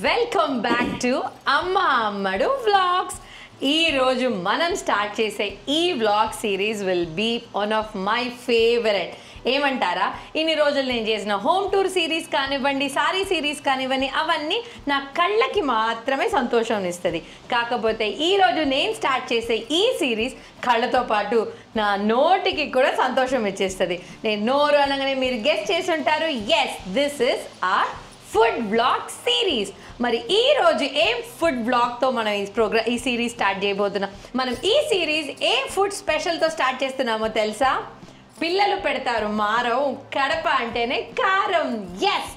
Welcome back to అమ్మ అమ్మడు vlogs. ఈరోజు మనం స్టార్ట్ చేసే ఈ vlog series will be one of my favourite. ఏమంటారా, ఇన్ని రోజులు నేను చేసిన హోమ్ టూర్ సిరీస్ కానివ్వండి, సారీ సిరీస్ కానివ్వండి, అవన్నీ నా కళ్ళకి మాత్రమే సంతోషం ఇస్తుంది. కాకపోతే ఈరోజు నేను స్టార్ట్ చేసే ఈ సిరీస్ కళ్ళతో పాటు నా నోటికి కూడా సంతోషం ఇచ్చేస్తుంది. నేను నోరు అనగానే మీరు గెస్ట్ చేసి ఉంటారు, yes, this is our food blog series. మరి ఈ రోజు ఏం ఫుడ్ బ్లాగ్తో మనం ఈ సిరీస్ స్టార్ట్ చేయబోతున్నాం. మనం ఈ సిరీస్ ఏ ఫుడ్ స్పెషల్తో స్టార్ట్ చేస్తున్నామో తెలుసా? పిల్లలు పెడతారు మారం, కడప అంటేనే కారం. ఎస్,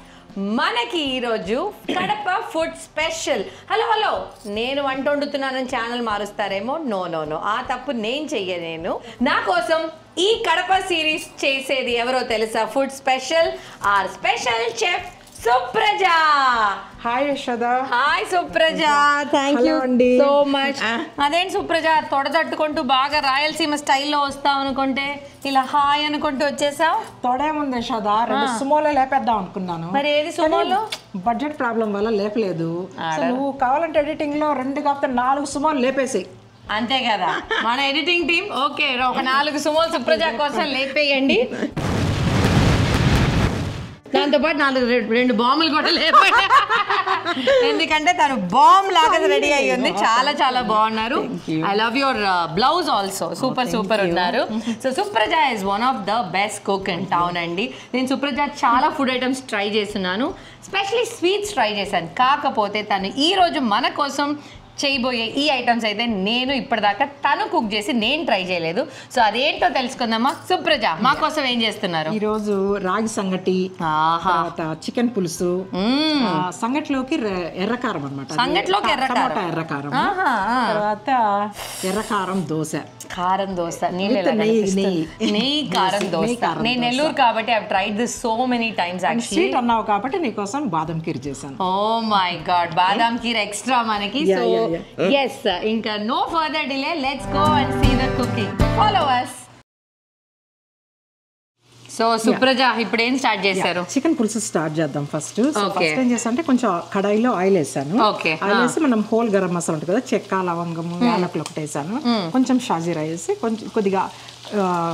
మనకి ఈరోజు కడప ఫుడ్ స్పెషల్. హలో, నేను వంట వండుతున్నానని ఛానల్ మారుస్తారేమో. నో, ఆ తప్పు నేను చెయ్యలేను. నా కోసం ఈ కడప సిరీస్ చేసేది ఎవరో తెలుసా? Food special, our special chef Supraja. Hi Yashoda. Hi Supraja, thank you so much. అదేంటి సుప్రజ, తొడదట్టుకుంటూ బాగా రాయలసీమ స్టైల్లో వస్తావు అనుకుంటే ఇలా హాయ్ అనుకుంటూ వచ్చేసావు. తొడేముంది యశోద, 2 సుమోలో లేపేద్దాం అనుకున్నాను. మరి ఏది సుమోలో? బడ్జెట్ ప్రాబ్లం వల్ల లేపలేదు. నువ్వు కావాలంటే ఎడిటింగ్ లో 2 కాకపోతే 4 సుమోలు లేపేసి. అంతే కదా మన ఎడిటింగ్ టీం. ఓకే, ఒక 4 సుమోలు సుప్రజ కోసం లేపేయండి. దాంతోపాటు 2 బాంబులు కూడా లేపండి, ఎందుకంటే తను బాంబ్ లాగా రెడీ అయ్యి ఉంది. చాలా బాగున్నారు. I love your blouse also, super ఉన్నారు. So Supraja is one of the best cook in town అండి. నేను సుప్రజ చాలా ఫుడ్ ఐటమ్స్ ట్రై చేస్తున్నాను, స్పెషలీ స్వీట్స్ ట్రై చేశాను. కాకపోతే తను ఈరోజు మన కోసం చేయబోయే ఈ ఐటమ్స్ అయితే నేను ఇప్పటిదాకా తను కుక్ చేసి నేను ట్రై చేయలేదు. సో అదేంటో తెలుసుకుందామా? సుప్రజ, మా కోసం ఏం చేస్తున్నారు? ఈ రోజు రాగి సంగటి, చికెన్ పులుసు, సంగటిలోకి ఎర్రకారం అనమాట. సంగటిలోకి ఎర్రకారం, తర్వాత ఎర్రకారం దోశ, కారం దోశ, నెయ్యి కారం దోశ. నేను నెల్లూరు కాబట్టి I have tried this so many times. Actually sweet అన్నావు కాబట్టి నీకోసం బాదం కీర్ చేశాను. ఓ మై గాడ్, బాదం కీర్ ఎక్స్ట్రా మనకి. సో yes, ఇంకా no further delay, let's go and see the cooking. Follow us. So Supraja, ఇప్పుడు ఏం స్టార్ట్ చేశారు? చికెన్ పులుసు స్టార్ట్ చేద్దాం. ఫస్ట్ ఏం చేసా అంటే కొంచెం కడాయిలో ఆయిల్ వేసాను. ఆయిల్ వేసి మనం హోల్ గరం మసాలా ఉంటుంది కదా, చెక్క, లవంగము, యాలకులు ఒకటి వేసాను. కొంచెం షాజీరా వేసి కొద్దిగా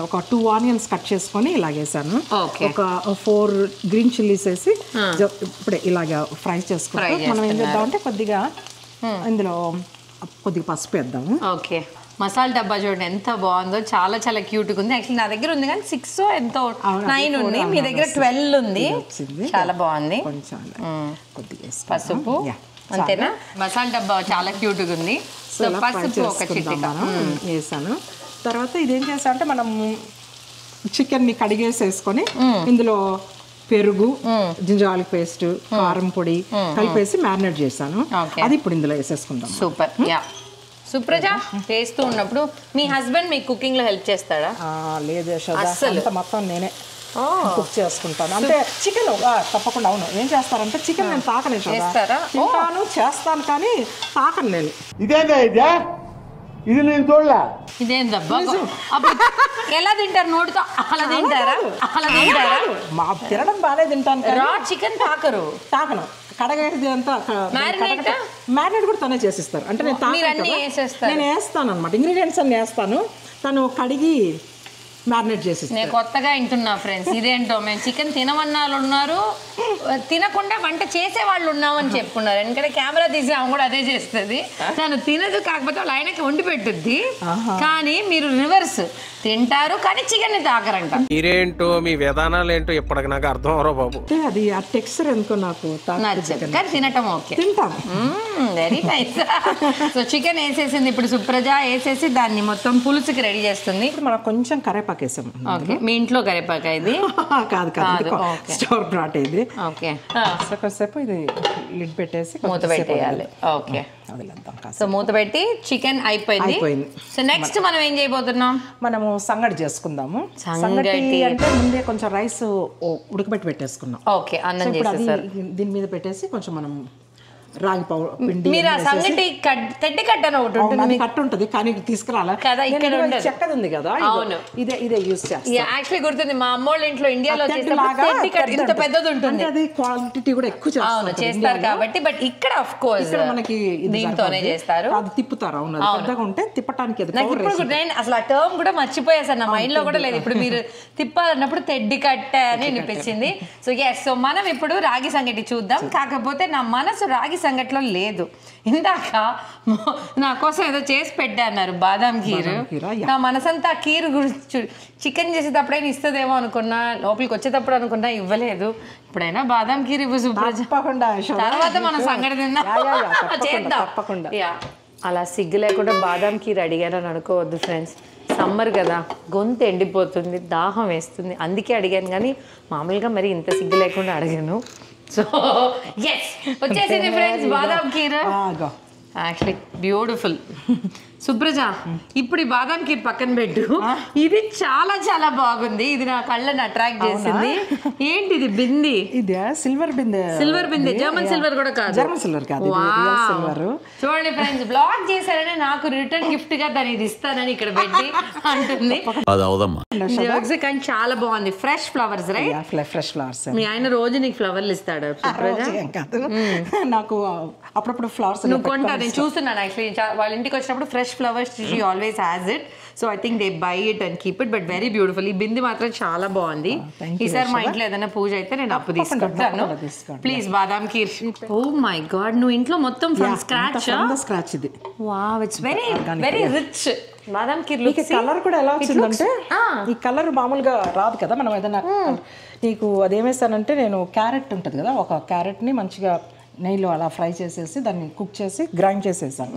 ఒక 2 ఆనియన్స్ కట్ చేసుకొని ఇలాగేసాను. ఒక 4 గ్రీన్ చిల్లీస్ వేసి ఇప్పుడే ఇలాగ ఫ్రై చేసుకుంటాం. మనం ఏం చేద్దాం అంటే కొద్దిగా ఇందులో కొద్దిగా పసుపు వేద్దాము. ఓకే, మసాలా డబ్బా చూడండి ఎంత బాగుందో, చాలా క్యూట్గా ఉంది. యాక్చువల్లీ నా దగ్గర ఉంది కానీ 6 ఎంతో 9 ఉంది, మీ దగ్గర 12 ఉంది. చాలా బాగుంది. కొంచెం కొద్దిగా పసుపు అంతేనా? మసాలా డబ్బా చాలా క్యూట్గా ఉంది. సో పసుపు ఒక చిటిక వేసాను. తర్వాత ఇదేం చేసా అంటే మనం చికెన్ని కడిగేసేసుకొని ఇందులో పెరుగు, జింజర్ గార్లిక్ పేస్ట్, కారం పొడి కలిపేసి మ్యారినేట్ చేశాను. అది ఇప్పుడు ఇందులో వేసేసుకుందాం. సూపర్. యా, సుప్రజ, చేస్తూ ఉన్నప్పుడు మీ హస్బెండ్ మీకు కుకింగ్ లో హెల్ప్ చేస్తాడా? లేదు అసలు, మొత్తం నేనే కుక్ చేసుకుంటాను. అంటే చికెన్ తప్పకుండా. అవును, ఏం చేస్తారంటే చికెన్ నేను తాకనే తింటాను, చేస్తాను కానీ తాకను నేను. ఇది నేను చూడలే. ఇదేందబ్బా, ఎలా తింటారు? నోటితో అలా తింటారా? మా తినడం బాగానే తింటాను. రా చికెన్ తాకను. కడగేది అంతా మ్యారినేట్ కూడా తనే చేసిస్తారు. అంటే నేను వేస్తాను అనమాట, ఇంగ్రీడియంట్స్ అన్ని వేస్తాను, తను కడిగి మ్యారినేట్ చేసి. నేను కొత్తగా వింటున్నా ఫ్రెండ్స్, ఇదేంటో మేము చికెన్ తినమన్న వాళ్ళు ఉన్నారు, తినకుండా వంట చేసే వాళ్ళు ఉన్నామని చెప్పుకున్నారు. ఎందుకంటే కెమెరా తీసి ఆమె కూడా అదే చేస్తుంది. తను తినదు, కాకపోతే వాళ్ళు ఆయనకి వండి పెట్టుద్ది. కానీ మీరు రివర్స్, తింటారు కానీ చికెన్ ని తాకరంట. మీరేంటో మీ విధానాలు ఏంటో ఇప్పటికి నాకు అర్థం అవరో బాబు. అది ఆ టెక్స్చర్ ఎందుకో నాకు నచ్చదు, కానీ తినటం ఓకే, తింటాం. Very nice. సో చికెన్ వేసేసింది ఇప్పుడు సుప్రజ, వేసేసి దాన్ని మొత్తం పులుసుకి రెడీ చేస్తుంది. ఇప్పుడు మనం కొంచెం కరేపాకు వేసాం. ఓకే, మీ ఇంట్లో కరేపాకు ఇది? కాదు, స్టోర్ బ్రాట్ ఇది. ఓకే, కొంచెంసేపు ఇది లిడ్ పెట్టేసి మూత పెట్టేయాలి. ఓకే, సో మూత పెట్టి చికెన్ అయిపోయింది. సో నెక్స్ట్ మనం ఏం చేయబోతున్నాం? మనము సంగటి చేసుకుందాము. సంగటి అంటే ముందే కొంచెం రైస్ ఉడకబెట్టి పెట్టేసుకున్నాం. ఓకే, అన్నం చేసేసారు. దీని మీద పెట్టేసి కొంచెం మనం రాగి పిండి మీరు ఆ సంగటి తెడ్డి కట్టను ఒకటి ఉంటుంది కట్టు ఉంటుంది కానీ తీసుకురాలా కదా, ఇక్కడ ఉండదు. చెక్కది ఉంది కదా, అవును. ఇదే యూస్ చేస్తాను. యాక్చువల్లీ గుర్తుంది మా అమ్మోళ్ళ ఇంట్లో ఇండియాలో ఇంత పెద్దది ఉంటుంది, అది క్వాంటిటీ కూడా ఎక్కువ చేస్తారు కాబట్టి. బట్ ఇక్కడ ఆఫ్ కోర్స్ మనకి దీంతోనే చేస్తారు, అది తిప్పుతారు. అవును, పెద్దగా ఉంటే తిప్పడానికి నాకు ఇప్పుడు నేను అసలు ఆ టర్మ్ కూడా మర్చిపోయా సార్, నా మైండ్ లో కూడా లేదు. ఇప్పుడు మీరు తిప్పాలన్నప్పుడు తెడ్డి కట్ట అని అనిపించింది. సో ఎస్, సో మనం ఇప్పుడు రాగి సంగటి చూద్దాం. కాకపోతే నా మనసు రాగి సంగటిలో లేదు. ఇందాక నా కోసం ఏదో చేసి పెట్టా అన్నారు, బాదాం కీరు. నా మనసంతా కీరు గురించి చికెన్ చేసేటప్పుడైనా ఇస్తుందేమో అనుకున్నా, లోపలికి వచ్చేటప్పుడు అనుకున్నా ఇవ్వలేదు. ఇప్పుడైనా బాదాం కీరు ఇవ్వు సుప్రజ, తర్వాత మనం సంగటి తిందాం చేద్దాం. అలా సిగ్గు లేకుండా బాదాం కీరు అడిగానని అనుకోవద్దు ఫ్రెండ్స్. సమ్మర్ కదా, గొంతు ఎండిపోతుంది, దాహం వేస్తుంది, అందుకే అడిగాను. కానీ మామూలుగా మరి ఇంత సిగ్గు లేకుండా అడిగాను. సో ఎస్, వచ్చేసింది ఫ్రెండ్స్ బాదాం కీర్. Actually beautiful. సుప్రజ, ఇప్పుడు ఈ బాదాం కీర్ పక్కన పెట్టు. ఇది చాలా చాలా బాగుంది, ఇది నా కళ్ళని అట్రాక్ట్ చేసింది. ఏంటి ఇది? బింది. ఇది సిల్వర్ బిందె. సిల్వర్ బిందె, జర్మన్ సిల్వర్ కూడా కాదు, జర్మన్ సిల్వర్ కాదు, సిల్వర్. చూడండి ఫ్రెండ్స్, బ్లాగ్ చేశారని నాకు రిటర్న్ గిఫ్ట్ గా దాన్ని ఇది ఇస్తానని ఇక్కడ పెట్టి అంటుంది. కానీ చాలా బాగుంది. Fresh flowers, right? Fresh flowers. మీ ఆయన రోజు నీకు ఫ్లవర్లు ఇస్తాడు సుప్రజ? నాకు అప్పుడప్పుడు ఫ్లవర్స్ నువ్వు కొంటా, నేను చూస్తున్నాను. యాక్చువల్లీ వాళ్ళ ఇంటికి వచ్చినప్పుడు fresh flowers she always has it. So I think they by it and keep it. But very beautiful. ఈ బింది మాత్రం చాలా బాగుంది. ఈసారి మా ఇంట్లో ఏదైనా పూజ అయితే నేను అప్పు తీసుకుంటాను. Please badam kheer. Oh my God, నువ్వు ఇంట్లో మొత్తం ఫ్రమ్ స్క్రాచ్ ఇది. Wow, it's very very rich. Badam kheer colour కూడా ఎలా వచ్చిందంటే, ఈ కలర్ మామూలుగా రాదు కదా. మనం ఏదైనా నీకు అదేమేస్తానంటే, నేను క్యారెట్ ఉంటుంది కదా, ఒక క్యారెట్ని మంచిగా నెయ్యిలో అలా ఫ్రై చేసేసి దాన్ని కుక్ చేసి గ్రైండ్ చేసేసాను.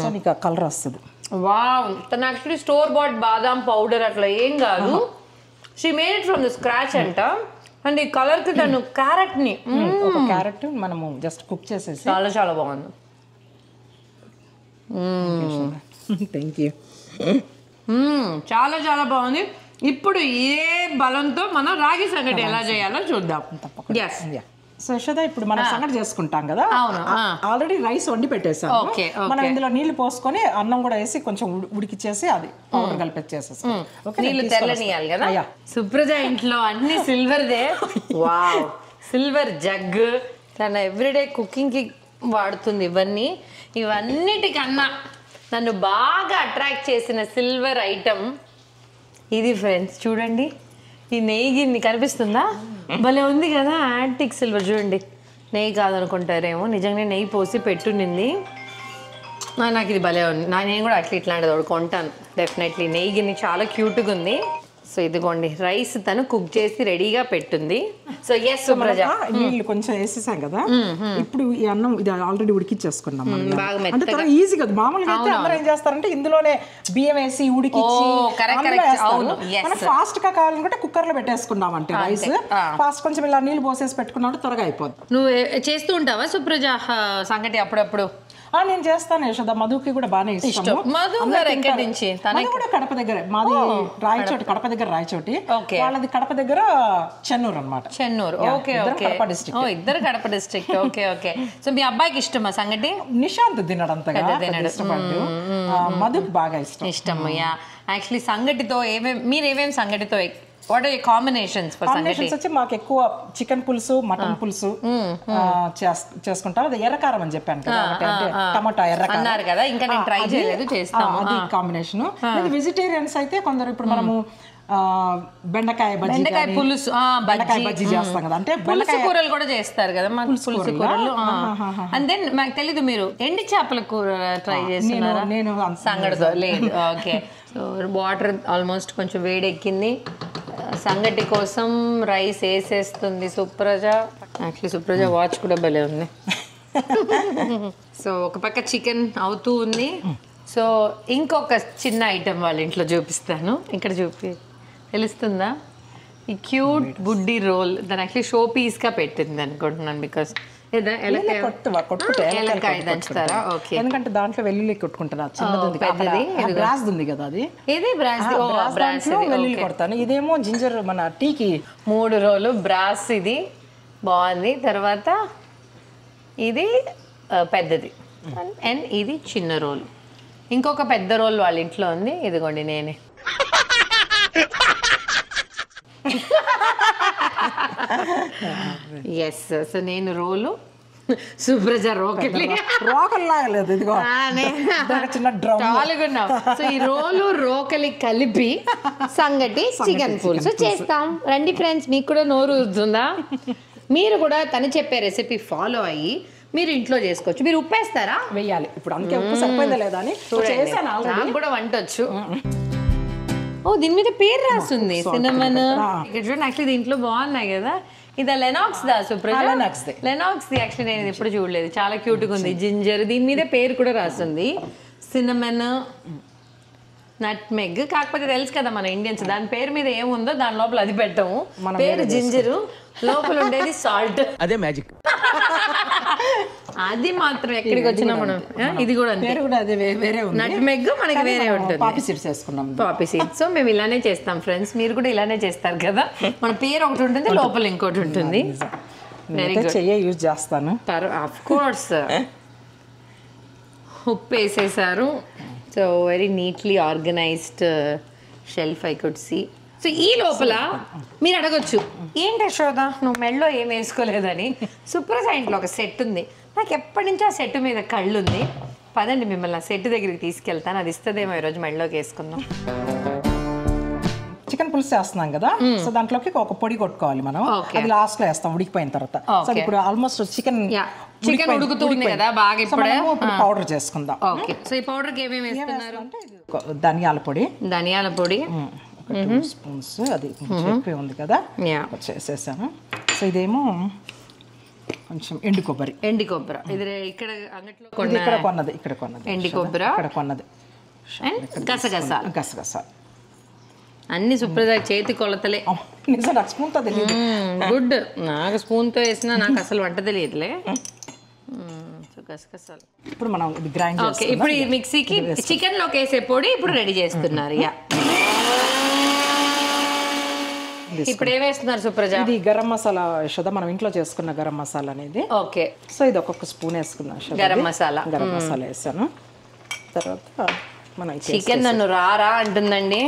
సో నీకు ఆ కలర్ వస్తుంది. వావ్, తను యాక్చువల్లీ స్టోర్ బాట్ బాదాం పౌడర్ అట్లా ఏం కాదు, she made it from the scratch అంట. అండ్ ఈ కలర్ కి తను క్యారెట్ ని, ఒక క్యారెట్ మనము జస్ట్ కుక్ చేసేసి, చాలా చాలా బాగుంది. Thank you. చాలా చాలా బాగుంది. ఇప్పుడు ఏ బలంతో మనం రాగి సంగటి ఎలా చేయాలో చూద్దాం. తప్పకుండా. సో యశోద, ఇప్పుడు మనం సంగటి చేసుకుంటాం కదా, ఆల్రెడీ రైస్ వండి పెట్టేసాం. మనం ఇందులో నీళ్లు పోసుకొని అన్నం కూడా వేసి కొంచెం ఉడికిచ్చేసి అది పౌడర్ కలిపేసేసి నీళ్లు తెల్లనియాలి కదా. సుప్రజ ఇంట్లో అన్ని సిల్వర్దే. Wow, silver jug. తన ఎవ్రీడే కుకింగ్ కి వాడుతుంది ఇవన్నిటికన్నా నన్ను బాగా అట్రాక్ట్ చేసిన సిల్వర్ ఐటమ్ ఇది ఫ్రెండ్స్. చూడండి, ఈ నెయ్యి గిన్నె కనిపిస్తుందా? భలే ఉంది కదా, యాంటిక్ సిల్వర్. చూడండి, నెయ్యి కాదనుకుంటారేమో, నిజంగానే నెయ్యి పోసి పెట్టునింది. నాకు ఇది భలే ఉంది. నేను కూడా అట్లా ఇట్లాంటిది ఒకటి కొంటాను డెఫినెట్లీ. నెయ్యి గిన్నె చాలా క్యూట్గా ఉంది. సో ఇదిగోండి, రైస్ తను కుక్ చేసి రెడీగా పెట్టుంది. సో ఎస్ సుప్రజ, నీళ్ళు కొంచెం వేసేసాం కదా, ఇప్పుడు ఈ అన్నం ఇది ఆల్రెడీ ఉడికిచ్చేసుకున్నాం. అంటే ఈజీ కదా. మామూలుగా అయితే అందరూ ఏం చేస్తారంటే ఇందులోనే బియ్యం వేసి ఉడికిచ్చి ఫాస్ట్ గా కావాలనుకుంటే కుక్కర్ లో పెట్టేసుకున్నాం అంటే రైస్ ఫాస్ట్. కొంచెం ఇలా నీళ్ళు పోసేసి పెట్టుకున్నాడు, త్వరగా అయిపోద్ది. నువ్వు చేస్తూ ఉంటావా సుప్రజ సంగటి అప్పుడప్పుడు? నేను చేస్తాను యశోద. మధుకి కూడా బాగానే ఇష్టం. మధు ఎక్కడి నుంచి? తను కూడా కడప దగ్గర. మాది రాయచోటి, కడప దగ్గర రాయచోటి. వాళ్ళది కడప దగ్గర చెన్నూరు అన్నమాట. Chennur, okay okay. Kadapa district. ఇద్దరు Kadapa district. Okay okay. So మీ అబ్బాయికి ఇష్టమా సంగటి? నిశాంత్ తినడంతగా ఇష్టపడ్డు, మధుకి బాగా ఇష్టం. యాక్చువల్లీ సంగటితో మీరేమేమి సంగటితో what are combinations for sangati? వచ్చి మాకు ఎక్కువ చికెన్ పులుసు, మటన్ పులుసు చేసుకుంటాం. అది ఎర్రకారం అని చెప్పాను కదా, టమాటా ఎర్రకారం అన్నారు కదా, ఇంకా నేను ట్రై చేయలేదు, చేస్తాను. అది కాంబినేషన్. వెజిటేరియన్స్ అయితే కొందరు ఇప్పుడు మనము బెండకాయ పులుసు, బెండకాయ బజ్జీ చేస్తాం కదా, అంటే పులుసు కూరలు కూడా చేస్తారు కదా, పులుసు కూరలు. అండ్ దెన్ నాకు తెలీదు, మీరు ఎండి చేపల కూర ట్రై చేస్తున్నారా? నేను సంగటితో లేదు. ఓకే. సో వాటర్ ఆల్మోస్ట్ కొంచెం వేడెక్కింది. సంగటి కోసం రైస్ వేసేస్తుంది సుప్రజ. యాక్చువల్లీ సుప్రజ వాచ్ కూడా భలే ఉంది. సో ఒక పక్క చికెన్ అవుతూ ఉంది. సో ఇంకొక చిన్న ఐటమ్ వాళ్ళ ఇంట్లో చూపిస్తాను. ఇక్కడ తెలుస్తుందా? ఈ క్యూట్ బుడ్డి రోల్ దాని యాక్చువల్లీ షో పీస్గా పెట్టింది అనుకుంటున్నాను. బికాస్ ఎందుకంటే దాంట్లో వెల్లుల్లి కొట్టుకుంటాను. బ్రాస్ ఉంది కదా, అది వెల్లుల్లి కొడతాను. ఇదేమో జింజర్, మన టీకి 3 రోలు బ్రాస్. ఇది బాగుంది. తర్వాత ఇది పెద్దది అండ్ ఇది చిన్న రోల్. ఇంకొక పెద్ద రోల్ వాళ్ళ ఇంట్లో ఉంది, ఇదిగోండి నేనే. ఎస్, సో నేను రోలు, సుప్రజ రోకలి. రోకల్లాగలేదు, ఇదిగో చిన్న డ్రమ్. సో ఈ రోలు రోకలి కలిపి సంగటి చికెన్ పులుసు చేస్తాం. రండి ఫ్రెండ్స్, మీకు కూడా నోరు ఊరుతుందా? మీరు కూడా తను చెప్పే రెసిపీ ఫాలో అయ్యి మీరు ఇంట్లో చేసుకోవచ్చు. మీరు ఉప్పు వేస్తారా? వేయాలి. ఇప్పుడు అందుకే ఉప్పు సరిపోయిందా లేదా అని నాకు కూడా వంట వచ్చు. ఓ, దీని మీద పేరు రాస్తుంది సినమన్. ఇక్కడ చూడండి, యాక్చువల్లీ దీంట్లో బాగున్నాయి కదా. ఇది లెనాక్స్ దా సుప్రజ? లెనాక్స్ ది. యాక్చువల్లీ నేను ఎప్పుడు చూడలేదు, చాలా క్యూట్గా ఉంది. జింజర్, దీని మీద పేరు కూడా రాస్తుంది, సినమన్, నట్మెగ్. కాకపోతే తెలుసు కదా మన ఇండియన్స్, దాని పేరు మీద ఏముందో దాని లోపల అది పెట్టము. పేరు జింజరు, లోపల ఉండేది సాల్ట్. అదే మ్యాజిక్. అది మాత్రం ఎక్కడికి వచ్చినా మనం ఇది కూడా నట్మెగ్ మనకి వేరే ఉంటుంది. పాపీ సీడ్స్ వేసుకున్నాం. Poppy seeds. సో మేము ఇలానే చేస్తాం ఫ్రెండ్స్, మీరు కూడా ఇలానే చేస్తారు కదా. మన పేరు ఒకటి ఉంటుంది, లోపల ఇంకోటి ఉంటుంది. Very good. చెయ్యి యూజ్ చేస్తాను. Of course. ఉప్పు వేసేసారు. So very neatly organised shelf I could see. So ఈ లోపల మీరు అడగొచ్చు, ఏంటి యశోద నువ్వు మెడలో ఏం వేసుకోలేదని. సుప్రజ ఇంట్లో ఒక సెట్ ఉంది, నాకు ఎప్పటి నుంచో ఆ సెట్ మీద కళ్ళు ఉంది. పదండి మిమ్మల్ని ఆ సెట్ దగ్గరికి తీసుకెళ్తాను, అది ఇస్తుందేమో ఈరోజు మెడలోకి వేసుకుందాం. చికెన్ పులుసు చేస్తున్నాం కదా, సో దాంట్లోకి ఒక పొడి కొట్టుకోవాలి మనం. అది లాస్ట్ లో వేస్తాం ఉడికిపోయిన తర్వాత. సో ఇప్పుడు ఆల్మోస్ట్ చికెన్ ఉడుకుతుంది కదా బాగా. ఇప్పుడే పౌడర్ చేసుకుందాం. ఓకే. సో ఈ పౌడర్ కి ఏమేమి వేస్తున్నారు? ధనియాల పొడి, 2 స్పూన్స్, అది చెప్పి ఉంది కదా చేసేసాను. సో ఇదేమో కొంచెం ఎండు కొబ్బరి. ఇది ఇక్కడ అంగట్లో కొన్నది, ఇక్కడ కొన్నది. ఎండి కొబ్బరి ఇక్కడ కొన్నది. గసగసాలు అన్ని సుప్రజ చేతి కొలతలే. నిజం, నాకు స్పూన్ తో తెలియదు. గుడ్. నాకు స్పూన్ తో వేసినా నాకు అసలు వంట తెలియదులే. గసగసాలు ఇప్పుడు మనం ఇది గ్రైండ్ ఓకే. ఇప్పుడు ఈ మిక్సీకి చికెన్ లోకి వేసే పొడి ఇప్పుడు రెడీ చేస్తున్నారు. ఇప్పుడు ఏమేస్తున్నారు సుప్రజ? ఇది గరం మసాలా యశోద, మనం ఇంట్లో చేసుకున్న గరం మసాలా అనేది. ఓకే. సో ఇది ఒక్కొక్క స్పూన్ వేసుకున్నాం గరం మసాలా. వేసాను. తర్వాత మనం చికెన్ నన్ను రారా అంటుందండి.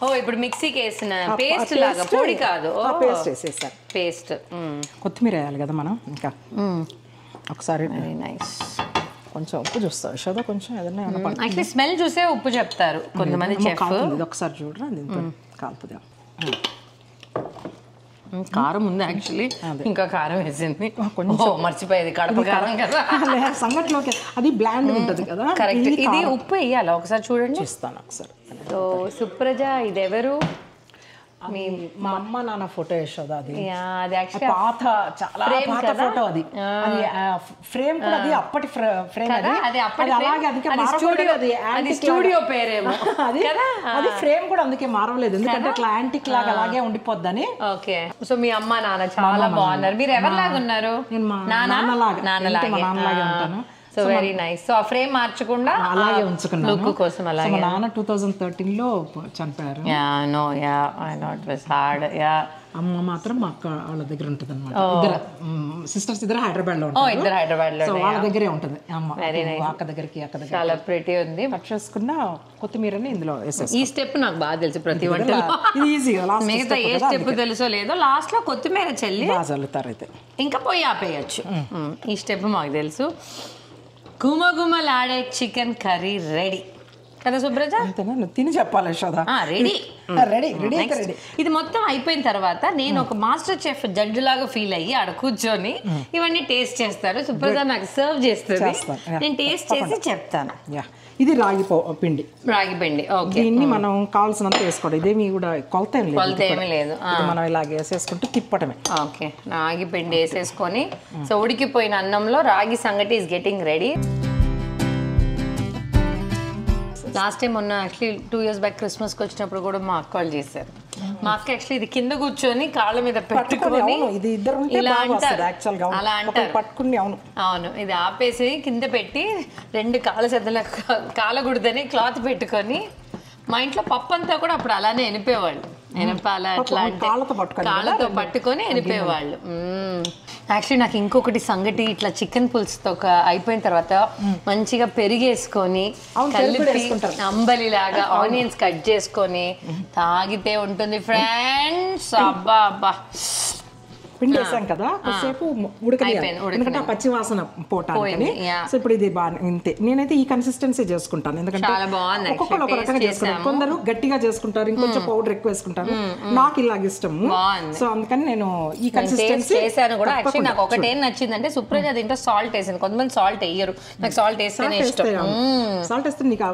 ఓ, ఇప్పుడు మిక్సీకి వేసిన పేస్ట్ లాగా, పొడి కాదు. పేస్ట్ వేసేసాను. పేస్ట్. కొత్తిమీర వేయాలి కదా మనం. ఇంకా ఒకసారి వెరీ నైస్. కొంచెం ఉప్పు చూస్తావు యశోద, కొంచెం ఏదైనా. యాక్చువల్లీ స్మెల్ చూసే ఉప్పు చెప్తారు కొంతమంది చెఫ్. ఇది ఒకసారి చూడరా, దీంతో కాల్పుదాం. కారం ఉంది యాక్చువల్లీ, ఇంకా కారం వేసింది కొంచెం. మర్చిపోయేది, కడప కారం కదా సంగట్లోకి. అది బ్లాండ్ ఉంటుంది కదా. కరెక్ట్. ఇది ఉప్పు వేయాలా ఒకసారి చూడండి. ఇస్తాను ఒకసారి. సో సుప్రజ, ఇది ఎవరు? మా అమ్మ నాన్న ఫోటో యశోద. అది పాత, చాలా పాత ఫోటో. అది ఫ్రేమ్ కూడా, అది అప్పటి ఫ్రేమ్. అది స్టూడియో పేరేమో. అది ఫ్రేమ్ కూడా అందుకే మారలేదు, ఎందుకంటే అట్లా యాంటిక్ లాగా అలాగే ఉండిపోద్దని. ఓకే. సో మీ అమ్మ నాన్న చాలా బాగున్నారు. మీరు ఎవరిలాగా ఉన్నారు? నాన్నలాగే ఉంటాను. So very nice. సో ఆ ఫ్రేమ్ మార్చకుండా అలాగే ఉంచుకున్నాను. లుక్ కోసం అలాగే. మా నాన్న 2013లో చనిపోయారు. అమ్మ మాత్రం మా అక్క వాళ్ళ దగ్గర ఉంటుంది అనమాట. ఇద్దరు సిస్టర్స్, ఇద్దరు హైదరాబాద్ లో ఉంటారు. ఇద్దరు హైదరాబాద్ లో. వాళ్ళ దగ్గరే ఉంటుంది అమ్మ. అక్క దగ్గరికి చాలా ప్రిటీ ఉంది. కట్ చేసుకున్న కొత్తిమీరని ఇందులో వేసేసి. ఈ స్టెప్ నాకు బాగా తెలుసు ప్రతి వంటలో. మిగతా ఏ స్టెప్ తెలుసో లేదో, లాస్ట్ లో కొత్తిమీర చల్లి చల్లుతారు. అయితే ఇంకా పోయి ఆపేయచ్చు. ఈ స్టెప్ మాకు తెలుసు. గుమగుమలాడే చికెన్ కర్రీ రెడీ కదా సుబ్రజ? తిని చెప్పాలి యశోద. రెడీ. రెడీ. ఇది మొత్తం అయిపోయిన తర్వాత నేను ఒక మాస్టర్ చెఫ్ జడ్జి లాగా ఫీల్ అయ్యి ఆడ కూర్చొని ఇవన్నీ టేస్ట్ చేస్తారు. సుబ్రజ నాకు సర్వ్ చేస్తుంది, నేను టేస్ట్ చేసి చెప్తాను. ఇది రాగి పిండి. ఓకే. దీన్ని మనం కావాల్సినంత వేసుకోవడం. ఇదేమి కూడా కొలత ఏమీ లేదు. మనం ఇలాగ వేసేసుకుంటూ తిప్పటమే. ఓకే. రాగి పిండి వేసేసుకొని, సో ఉడికిపోయిన అన్నంలో రాగి సంగటి is getting ready. Last time మొన్న యాక్చువల్లీ 2 years బ్యాక్ క్రిస్మస్కి వచ్చినప్పుడు కూడా మా అక్క వాళ్ళు చేశారు. మా అక్క యాక్చువల్లీ ఇది కింద కూర్చొని కాళ్ళ మీద పెట్టుకొని ఇలా అంటారు, అలా అంటారు. అవును, ఇది ఆపేసి కింద పెట్టి 2 కాళ్ళ సెద్దల కాలకూడదని క్లాత్ పెట్టుకొని, మా ఇంట్లో పప్పు అంతా కూడా అప్పుడు అలానే ఎనిపేవాళ్ళు. ఎనపాల అట్లా అంటే కాళ్ళతో పట్టుకొని ఎనిపేవాళ్ళు. యాక్చువల్లీ నాకు ఇంకొకటి సంగటి ఇట్లా చికెన్ పులుసుతో అయిపోయిన తర్వాత మంచిగా పెరిగేసుకొని కలిపి అంబలిలాగా ఆనియన్స్ కట్ చేసుకొని తాగితే ఉంటుంది ఫ్రెండ్స్. అబ్బా అబ్బా పిండి వేసాం కదా కొద్దిసేపు ఉడకనియాలి ఎందుకంటే ఆ పచ్చి వాసన పోవటానికి. సో ఇప్పుడు ఇది బాగా ఇంతే. నేనైతే ఈ కన్సిస్టెన్సీ చేసుకుంటాను ఎందుకంటే ఒక్కొక్కరు ఒక రకంగా చేసుకుంటారు. కొందరు గట్టిగా చేసుకుంటారు, ఇంకొంచెం పౌడర్ ఎక్కువ వేసుకుంటారు. నాకు ఇలాగ ఇష్టము. సో అందుకని నేను ఈ కన్సిస్టెన్సీ చేశాను కూడా. యాక్చువల్లీ నాకు ఒకటి ఏం నచ్చిందంటే సుప్రజ దీంట్లో సాల్ట్ వేసింది. కొంతమంది సాల్ట్ వేయరు, నాకు సాల్ట్ వేస్తేనే ఇష్టం. సాల్ట్ వేస్తే నీకు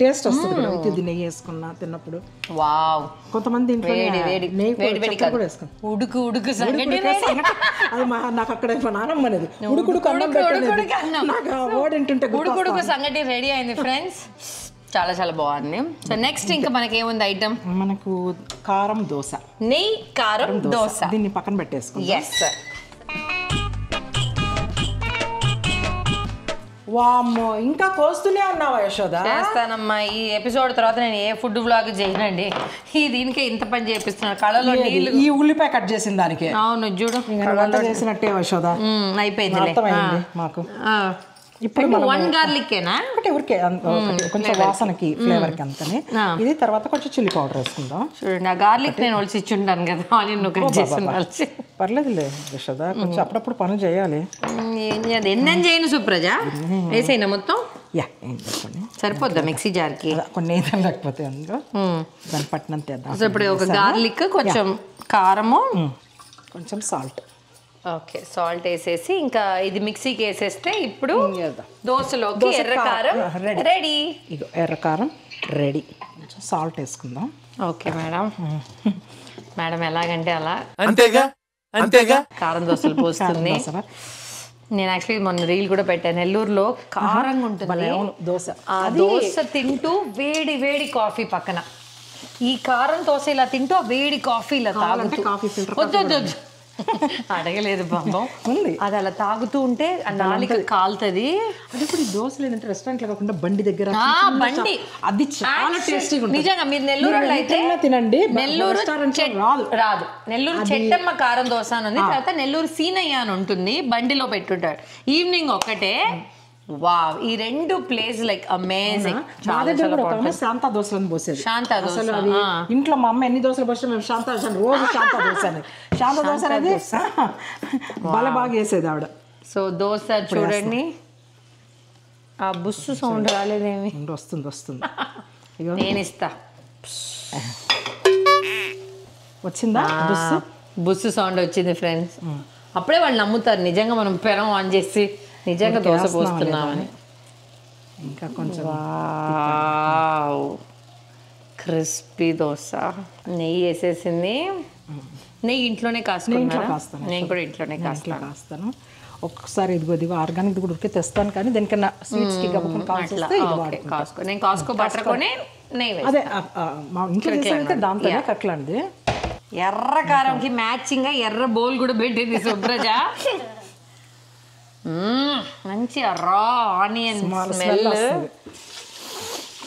టేస్ట్ వస్తుంది కదా ఇది నెయ్యి వేసుకున్నా తిన్నప్పుడు. వావ్. కొంతమంది ఇంట్లో ఉడుకు ఉడుకు అది నాకు అక్కడ నానమ్మ అనేది ఉడుకుడుకు అన్నం పెట్టలేదు. నాకు ఆ వర్డ్ ఏంటంటే ఉడుకుడుకు సంగటి రెడీ అయింది ఫ్రెండ్స్. చాలా చాలా బాగుంది. సో నెక్స్ట్ ఇంకా మనకి ఏముంది ఐటమ్? మనకు కారం దోశ, నెయ్యి కారం దోశ. దీన్ని పక్కన పెట్టేసుకుంటాం. yes sir. వామ్మో ఇంకా కోస్తూనే ఉన్నావా యశోద? చేస్తానమ్మా. ఈ ఎపిసోడ్ తర్వాత నేను ఏ ఫుడ్ వ్లాగ్ చేయనండి. ఈ దీనికే ఇంత పని చేపిస్తున్నాను. కళ్ళలో నీళ్ళు. ఈ ఉల్లిపాయ కట్ చేసిన దానికి. అవును చూడు చేసినట్టే యశోద. అయిపోయింది మాకు. ఇప్పుడు 1 గార్లిక్కేనా? ఒకటి ఊరికే కొంచెం వాసనకి ఫ్లేవర్ కి అంతనే. ఇది తర్వాత కొంచెం చిల్లీ పౌడర్ వేసుకుందాం. చూడండి ఆ గార్లిక్ నేను ఒలిచి ఇచ్చుంటాను కదా, ఆనియన్ కట్ చేసి. పర్లేదులే యశోద, కొంచెం అప్పుడప్పుడు పనులు చేయాలి. ఎన్నేం చేయను సుప్రజ? వేసేనా మొత్తం? చెప్పండి సరిపోద్దా మిక్సీ జార్కి? కొన్ని ఏదైనా లేకపోతే అందులో దాన్ని పట్టినంత వేద్దాం. ఇప్పుడు ఒక గార్లిక్, కొంచెం కారము, కొంచెం సాల్ట్. ఓకే సాల్ట్ వేసేసి ఇంకా ఇది మిక్సీకి వేసేస్తే ఇప్పుడు దోశలోకి ఎర్రకారం రెడీ. ఇగో ఎర్రకారం రెడీ. కొంచెం సాల్ట్ వేసుకుందాం. Okay madam. మేడం ఎలాగంటే అలా అంతేగా అంతేగా కారం దోశలు పోస్తుంది. నేను యాక్చువల్లీ మొన్న రీల్ కూడా పెట్టాను. నెల్లూరులో కారంగా ఉంటుంది దోశ. ఆ దోశ తింటూ వేడి వేడి కాఫీ పక్కన ఈ కారం దోశ ఇలా తింటూ ఆ వేడి కాఫీ ఇలా తాగుతూ. వద్దు అడగలేదు బాబా ఉంది. అది అలా తాగుతూ ఉంటే నాలుక కాలుతుంది. అది ఇప్పుడు ఈ దోశలు ఏంటంటే రెస్టారెంట్ లో కాకుండా బండి దగ్గర బండి అది చాలా టేస్టీగా ఉంటుంది. నిజంగా మీరు నెల్లూరు అయితే తినండి. నెల్లూరు రాదు. నెల్లూరు చెట్టమ్మ కారం దోశ అని ఉంది. తర్వాత నెల్లూరు సీనయ్య అని ఉంటుంది, బండిలో పెట్టుంటాడు. ఈవినింగ్ ఒక్కటే. వావ్, ఈ రెండు ప్లేస్ లైక్ అమేజింగ్. శాంతా దోశలను పోసేది. శాంతా దోశ ఇంట్లో మా అమ్మ ఎన్ని దోశలు పోసినా మేము శాంతా దోశ రోజు శాంతా దోశ అని. శాంతా దోశ అనేది బాగా వేసేది ఆవిడ. సో దోశ చూడండి, ఆ బుస్సు సౌండ్ రాలేదేమి? వస్తుంది. నేను ఇస్తా. వచ్చిందా బుస్సు సౌండ్ వచ్చింది ఫ్రెండ్స్. అప్పుడే వాళ్ళు నమ్ముతారు నిజంగా మనం పెనం ఆన్ చేసి నిజంగా దోశ పోస్తున్నామని. ఇంకా కొంచెం క్రిస్పీ దోశ. నెయ్యి వేసేసింది. నెయ్యి ఇంట్లోనే కాస్తున్నాను. నేను కూడా ఇంట్లోనే కాస్తాను. ఒక్కసారి ఇదిగో ఆర్గానిక్ కూడా ఉడికి తెస్తాను, కానీ దేనికన్నా స్వీట్స్ కి కాసుకో. నేను కాస్కో బటర్ కొని నెయ్యి అదే మా ఇంట్లో చేసేది దాంతోనే కట్లాంటిది. ఎర్ర కారంకి మ్యాచింగ్ గా ఎర్ర బౌల్ కూడా పెట్టింది సుప్రజ. మంచి raw onion smell.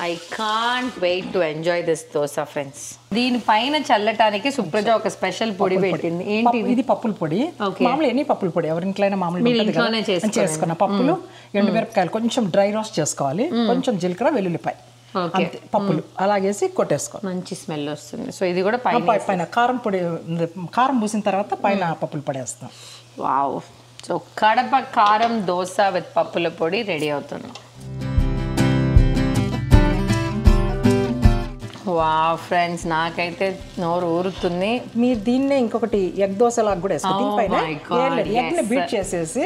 I can't wait to enjoy this dosa friends. దీనిపైన చల్లటానికి సుప్రజ ఒక స్పెషల్ పొడి పెట్టింది. ఏంటి ఇది? పప్పుల పొడి. మామూలు ఎన్ని పప్పుల పొడి ఎవరింట్లో మామూలు చేసుకున్న పప్పులు, ఎండుమిరపకాయలు, కొంచెం డ్రై రోస్ట్ చేసుకోవాలి, కొంచెం జీలకర్ర, వెల్లుల్లిపాయ, పప్పులు అలాగేసి కొట్టేసుకోవాలి. మంచి స్మెల్ వస్తుంది. సో ఇది కూడా పైన కారం పొడి, కారం పూసిన తర్వాత పైన పప్పులు పొడి వేస్తాం. వావ్. సో కడప కారం దోశ విత్ పప్పుల పొడి రెడీ అవుతుంది. వావ్ ఫ్రెండ్స్, నాకైతే నోరు ఊరుతుంది. మీరు దీన్నే ఇంకొకటి ఎగ్ దోశ లాగా కూడా వేసుకోండి. బీట్ చేసేసి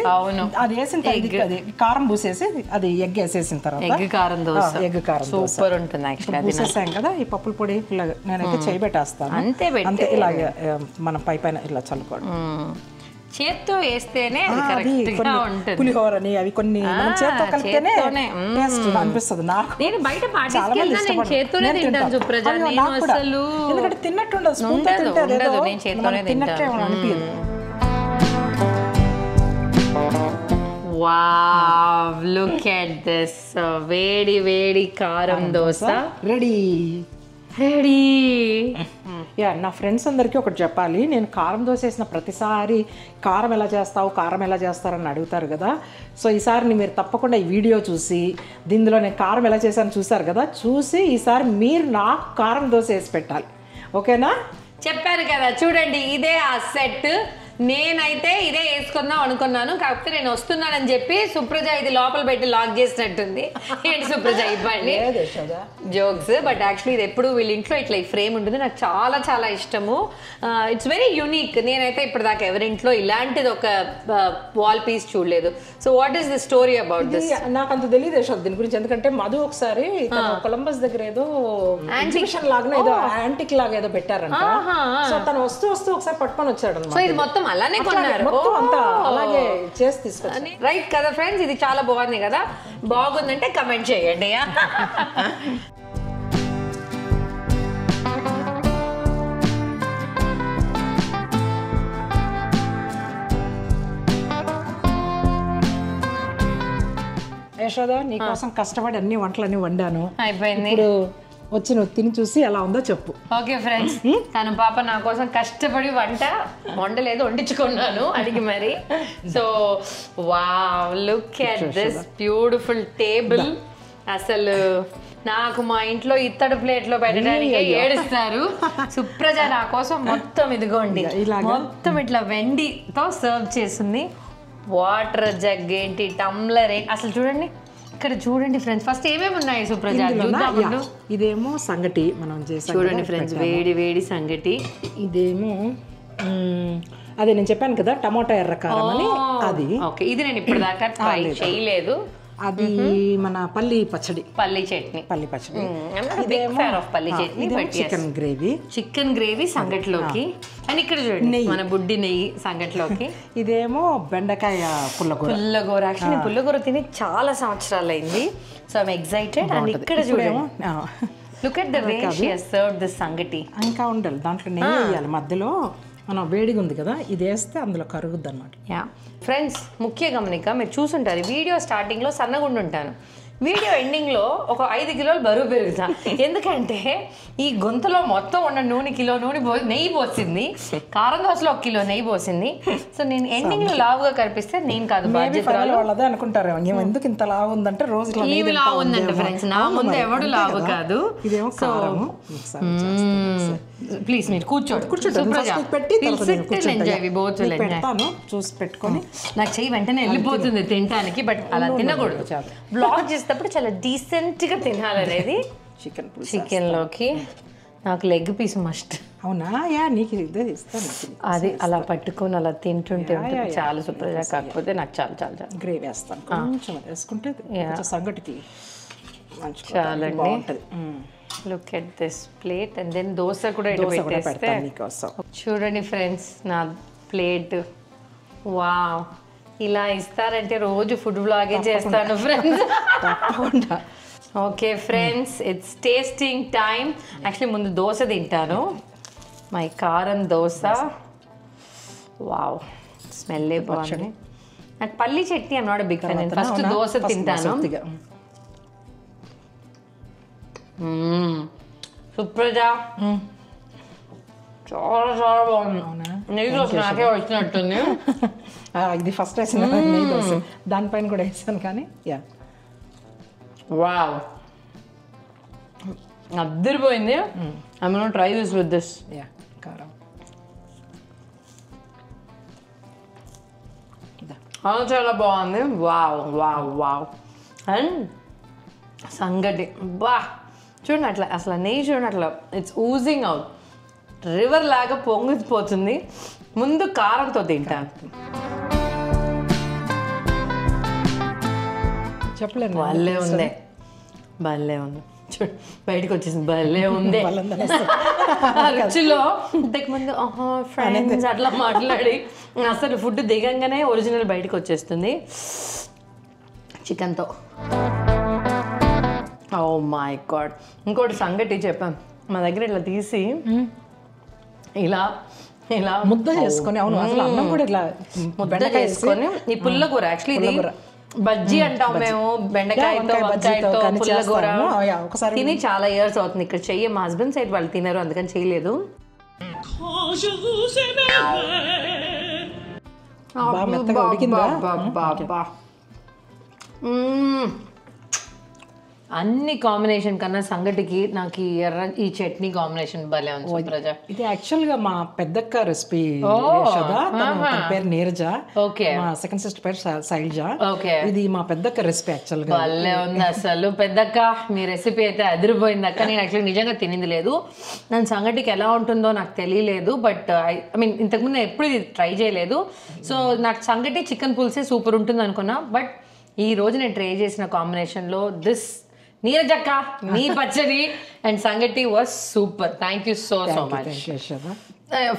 అది వేసిన అది కారం పూసేసి అది ఎగ్ వేసేసిన తర్వాత ఎగ్ కారం దోశ సూపర్ ఉంటుంది. పూసేసాం కదా ఈ పప్పుల పొడి, నేనైతే చేయబెట్టేస్తాను. అంతే ఇలాగే మనం పైన ఇలా చల్లుకోవడం. చేత్తో వేస్తేనే పులిహోరని అవి కొన్ని చేత్తో కలిపితేనే అనిపిస్తుంది నాకు. నేను బయట చేత్తోనే తింటాను సుప్రజ. ఎందుకంటే తిన్నట్టు నేను చేత్తోనే తింటాను. Wow, look at this. వేడి వేడి కారం దోశ రెడీ. యా నా ఫ్రెండ్స్ అందరికీ ఒకటి చెప్పాలి, నేను కారం దోశ వేసిన ప్రతిసారి కారం ఎలా చేస్తారని అడుగుతారు కదా. సో ఈసారి మీరు తప్పకుండా ఈ వీడియో చూసి దీనిలో నేను కారం ఎలా చేశాను చూసారు కదా, చూసి ఈసారి మీరు నాకు కారం దోశ వేసి పెట్టాలి. ఓకేనా? చెప్పారు కదా, చూడండి ఇదే ఆ సెట్. నేనైతే ఇదే వేసుకుందాం అనుకున్నాను, కాకపోతే నేను వస్తున్నానని చెప్పి సుప్రజ ఇది లోపల పెట్టి లాక్ చేసినట్టుంది. ఏంటి సుప్రజ ఇవ్వండి జోక్స్, బట్ యాక్చువల్లీ ఇది ఎప్పుడు వీళ్ళ ఇంట్లో ఇట్లా ఈ ఫ్రేమ్ ఉంటుంది, నాకు చాలా చాలా ఇష్టము. It's very unique. నేనైతే ఇప్పటిదాకా ఎవరింట్లో ఇలాంటిది ఒక వాల్ పీస్ చూడలేదు. So what is the story about this? నాకు అంత తెలియదు యశోద దీని గురించి, ఎందుకంటే మధు ఒకసారి కొలంబస్ దగ్గర ఏదో ఎగ్జిబిషన్ లాగా ఏదో యాంటిక్ లాగా ఏదో పెట్టారంట. సో తను వస్తూ ఒకసారి పట్టుకొని వచ్చాడు అన్నమాట. సో ఇది మొత్తం అలానే కొన్నారు, అలాగే చేసి తీసుకొచ్చాను. రైట్ కదా ఫ్రెండ్స్, ఇది చాలా బాగుంది కదా. బాగుందంటే కమెంట్ చేయండి. యశోద నీకోసం కష్టపడి అన్ని వంటలన్నీ వండాను, అయిపోయింది. ఇప్పుడు వచ్చి నువ్వు తిని చూసి ఎలా ఉందో చెప్పు. ఓకే ఫ్రెండ్స్, తను పాప నా కోసం కష్టపడి వండలేదు, వండించుకున్నాను అడిగి మరి. So wow, look at this beautiful table. అసలు నాకు మా ఇంట్లో ఇత్తడి ప్లేట్ లో పెట్టడానికి ఏడుస్తారు. సుప్రజ నా కోసం మొత్తం ఇదిగోండి మొత్తం ఇట్లా వెండితో సర్వ్ చేసింది. వాటర్ జగ్ ఏంటి, టమ్లర్ ఏంటి, అసలు చూడండి ఇక్కడ చూడండి ఫ్రెండ్స్. ఫస్ట్ ఏమేమి ఉన్నాయి సుప్రజ? ఇదేమో సంగటి మనం చేసాం చూడండి ఫ్రెండ్స్, వేడి వేడి సంగటి. ఇదేమో అదే నేను చెప్పాను కదా టమాటా ఎర్రకారం అని, అది. ఓకే, ఇది నేను ఇప్పటిదాకా ట్రై చేయలేదు. అది మన పల్లి పచ్చడి, పల్లి చట్నీ. చికెన్ గ్రేవీ సంగటిలోకి. అండ్ ఇక్కడ చూడండి మన బుడ్డి నెయ్యి సంగటిలోకి. ఇదేమో బెండకాయ పుల్లగూర. యాక్చువల్లీ పుల్లగూర తిని చాలా సంవత్సరాలు అయింది. So I'm excited. అండ్ ఇక్కడ చూడండి, look at the way she has served this సంగటి. ఇంకా ఉండాలి దాంట్లో నెయ్యి వేయాలి మధ్యలో, మనం వేడిగా ఉంది కదా, ఇది వేస్తే అందులో కరుగుద్ది అనమాట. యా ఫ్రెండ్స్, ముఖ్య గమనిక, మీరు చూసుంటారు వీడియో స్టార్టింగ్లో సన్నగుండి ఉంటాను, వీడియో ఎండింగ్లో ఒక 5 కిలోలు బరువు పెరుగుతా. ఎందుకంటే ఈ గొంతులో మొత్తం ఉన్న నెయ్యి పోసింది, కారం దోశలో 1 కిలో నెయ్యి పోసింది. సో నేను ఎండింగ్లో లావుగా కనిపిస్తే నేను కాదు బాధ్యత వాళ్ళదే అనుకుంటారు, ఎందుకు ఇంత లావు ఉందంటే రోజు లావు ఉందంట ఫ్రెండ్స్, నా ముందు ఎవడు లావు కాదు. సో ప్లీజ్ మీరు కూర్చోండి, చూసి పెట్టుకొని. నాకు చెయ్యి వెంటనే వెళ్ళిపోతుంది తినడానికి, బట్ అలా తినకూడదు. బ్లాగ్ చేసేటప్పుడు చాలా డీసెంట్ గా తినాలనేది. చికెన్ లోకి నాకు లెగ్ పీస్ మస్ట్. అవునా? యా నీకు ఇదే ఇస్తాను. అది అలా పట్టుకొని అలా తింటుంటే చాలా సూపర్. కాకపోతే నాకు చాలా చాలా చాలా గ్రేవీ వేస్తాను, కొంచెం వేసుకుంటే సంగటికి చాలా బాగుంటుంది. Look at this plate. And then dosa కూడా పెట్టేస్తే చూడండి ఫ్రెండ్స్ నా ప్లేట్. వావ్, ఇలా ఇస్తారంటే రోజు ఫుడ్ బ్లాగే చేస్తాను friends. Okay friends, it's tasting time. Actually ముందు దోశ తింటాను, మై కారం దోశ. వావ్, స్మెల్లే బాగుంది. నాకు పల్లి chutney I'm not a big fan. నేను ఫస్ట్ దోశ తింటాను. సుప్రజ చాలా చాలా బాగుంది. నెయ్యి దోశ నాకే వచ్చినట్టుంది. ఇది ఫస్ట్ వేసిన నెయ్యి దోశ, దానిపైన కూడా వేసాను కానీ. యా వావ్, అద్దరిపోయింది. I am gonna try this with this. Yeah కారం చాలా బాగుంది. Wow wow wow. అండ్ సంగటి బా చూడండి, అట్లా అసలు నెయ్యి చూడండి, అట్లా ఇట్స్ ఊజింగ్ అవుట్, రివర్ లాగా పొంగిపోతుంది. ముందు కారంతో తింటాను. చెప్పలేను, భలే ఉంది, భలే ఉంది. చూడు బయటకు వచ్చేసింది, భలే ఉంది. రుచిలో ఇంతకు ముందు ఫ్రెండ్స్ అట్లా మాట్లాడి అసలు ఫుడ్ దిగంగానే ఒరిజినల్ బయటకు వచ్చేస్తుంది చికెన్తో. Oh my God. ఇంకోటి సంగటి చెప్పాం మా దగ్గర, ఇట్లా తీసి ఇలా ఇలా ముద్ద చేసుకొని. అవును, అసలు అన్నం కూడా ఇట్లా ముద్ద చేసుకొని. ఈ పుల్లకూర యాక్చువల్లీ ఇది బజ్జీ అంటాం మేము, బెండకాయతో వంకాయతో పుల్లకూర తిని చాలా ఇయర్స్ అవుతుంది. ఇక్కడ చెయ్యి మా హస్బెండ్ సైడ్ వాళ్ళు తినరు, అందుకని చేయలేదు. బాగా మెత్తగా ఉడికిందా? అన్ని కాంబినేషన్ కన్నా సంగటికి నాకు ఈ చట్నీ కాంబినేషన్ భలే ఉంది సుప్రజ. ఇది యాక్చువల్ గా మా పెద్దక్క రెసిపీ. తన పేరు నీరజ, మా సెకండ్ సిస్టర్ పేరు శైలజ. ఇది మా పెద్దక్క రెసిపీ యాక్చువల్ గా. భలే ఉంది అసలు పెద్దక్క, మీ రెసిపీ అయితే అదిరిపోయింది అక్క. నేను యాక్చువల్లీ నిజంగా తినింది లేదు, నన్ను సంగటికి ఎలా ఉంటుందో నాకు తెలియలేదు. బట్ ఐ మీన్ ఇంతకుముందు ఎప్పుడు ఇది ట్రై చేయలేదు. సో నాకు సంగటి చికెన్ పులుసే సూపర్ ఉంటుంది అనుకున్నా. బట్ ఈ రోజు నేను ట్రై చేసిన కాంబినేషన్లో దిస్ నీరజక్క నీ పచ్చడి అండ్ సంగటి was super. Thank you so much.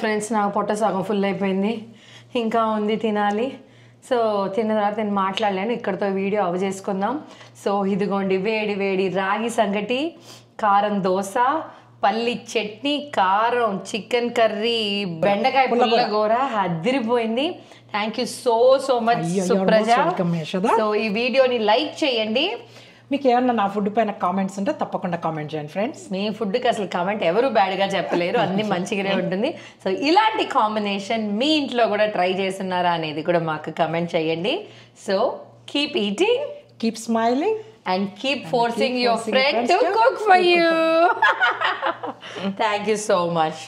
Friends, నాకు పొట్ట సగం ఫుల్ అయిపోయింది, ఇంకా ఉంది తినాలి. సో తిన్న తర్వాత నేను మాట్లాడలేను, ఇక్కడతో వీడియో ఆఫ్ చేసుకుందాం. సో ఇదిగోండి వేడి వేడి రాగి సంగటి, కారం దోశ, పల్లి చట్నీ, కారం చికెన్ కర్రీ, బెండకాయ పుల్లగూర అదిరిపోయింది. Thank you so much Supraja. So ఈ వీడియోని లైక్ చేయండి. మీకు ఏమన్నా నా ఫుడ్ పైన కామెంట్స్ ఉంటే తప్పకుండా కామెంట్ చేయండి ఫ్రెండ్స్. మీ ఫుడ్కి అసలు కామెంట్ ఎవరు బ్యాడ్గా చెప్పలేరు, అన్ని మంచిగానే ఉంటుంది. సో ఇలాంటి కాంబినేషన్ మీ ఇంట్లో కూడా ట్రై చేస్తున్నారా అనేది కూడా మాకు కామెంట్ చేయండి. So keep eating, keep smiling and keep forcing your friend to cook for you. Thank you so much.